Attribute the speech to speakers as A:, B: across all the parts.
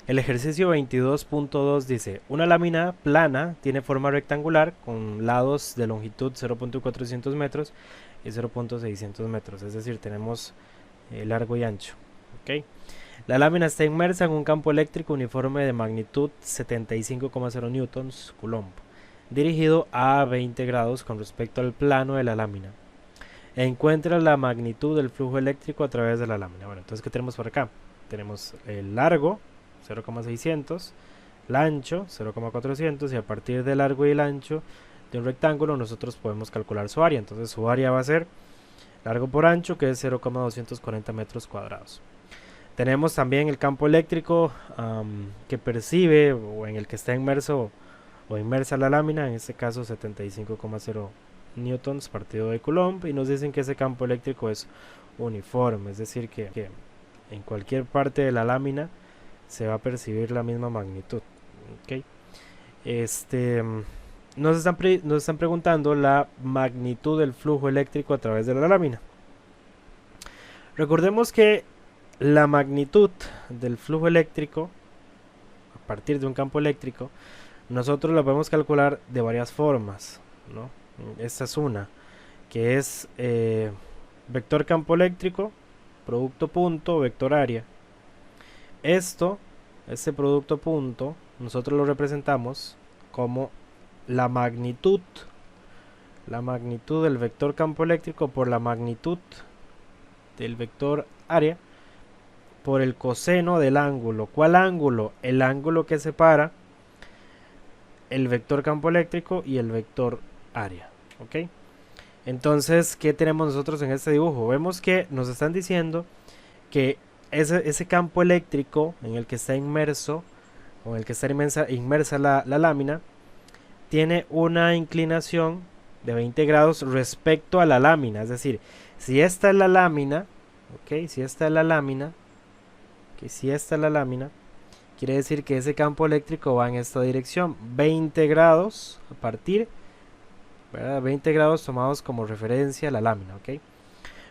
A: El ejercicio 22.2 dice, una lámina plana tiene forma rectangular con lados de longitud 0.400 metros y 0.600 metros, es decir, tenemos largo y ancho. ¿Okay? La lámina está inmersa en un campo eléctrico uniforme de magnitud 75,0 newtons coulomb, dirigido a 20 grados con respecto al plano de la lámina. Encuentra la magnitud del flujo eléctrico a través de la lámina. Bueno, entonces, ¿qué tenemos por acá? Tenemos el largo, 0,600, el ancho, 0,400, y a partir del largo y el ancho de un rectángulo nosotros podemos calcular su área. Entonces su área va a ser largo por ancho, que es 0,240 metros cuadrados. Tenemos también el campo eléctrico que percibe o en el que está inmerso o inmersa la lámina, en este caso 75,0 newtons partido de Coulomb, y nos dicen que ese campo eléctrico es uniforme, es decir que en cualquier parte de la lámina se va a percibir la misma magnitud. ¿Okay? Nos están preguntando la magnitud del flujo eléctrico a través de la lámina. Recordemos que la magnitud del flujo eléctrico a partir de un campo eléctrico nosotros la podemos calcular de varias formas, ¿no? Esta es una, que es vector campo eléctrico, producto punto, vector área. Este producto punto, nosotros lo representamos como la magnitud del vector campo eléctrico por la magnitud del vector área por el coseno del ángulo. ¿Cuál ángulo? El ángulo que separa el vector campo eléctrico y el vector área. ¿Ok? Entonces, ¿qué tenemos nosotros en este dibujo? Vemos que nos están diciendo que ese campo eléctrico en el que está inmerso, o en el que está inmersa la lámina, tiene una inclinación de 20 grados respecto a la lámina. Es decir, si esta es la lámina, ¿ok? Si esta es la lámina, quiere decir que ese campo eléctrico va en esta dirección, 20 grados a partir, ¿verdad? 20 grados tomados como referencia a la lámina, ¿ok?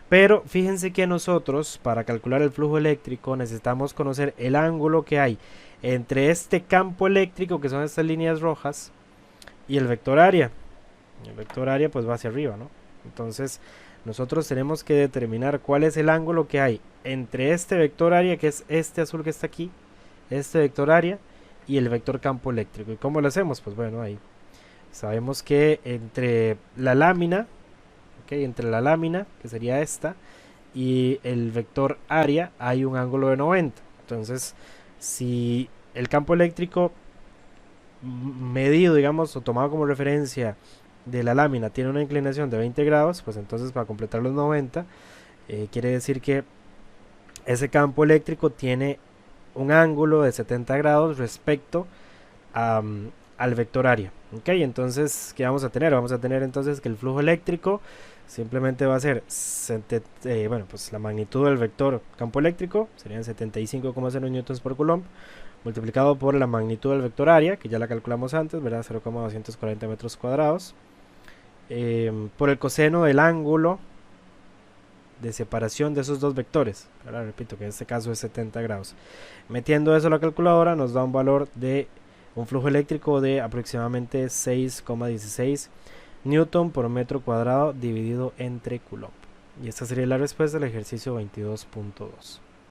A: Pero fíjense que nosotros, para calcular el flujo eléctrico, necesitamos conocer el ángulo que hay entre este campo eléctrico, que son estas líneas rojas, y el vector área. El vector área pues va hacia arriba, ¿no? Entonces nosotros tenemos que determinar cuál es el ángulo que hay entre este vector área, que es este azul que está aquí, este vector área, y el vector campo eléctrico. ¿Y cómo lo hacemos? Pues bueno, ahí sabemos que entre la lámina, entre la lámina, que sería esta, y el vector área hay un ángulo de 90. Entonces, si el campo eléctrico medido, digamos, o tomado como referencia de la lámina tiene una inclinación de 20 grados, pues entonces para completar los 90, quiere decir que ese campo eléctrico tiene un ángulo de 70 grados respecto al vector área. Ok, entonces, ¿qué vamos a tener? Vamos a tener entonces que el flujo eléctrico simplemente va a ser, bueno, pues la magnitud del vector campo eléctrico, serían 75,0 newtons por coulomb, multiplicado por la magnitud del vector área, que ya la calculamos antes, ¿verdad? 0,240 metros cuadrados, por el coseno del ángulo de separación de esos dos vectores. Ahora repito que en este caso es 70 grados. Metiendo eso a la calculadora nos da un valor de un flujo eléctrico de aproximadamente 6,16 newton por metro cuadrado dividido entre coulomb. Y esta sería la respuesta del ejercicio 22.2.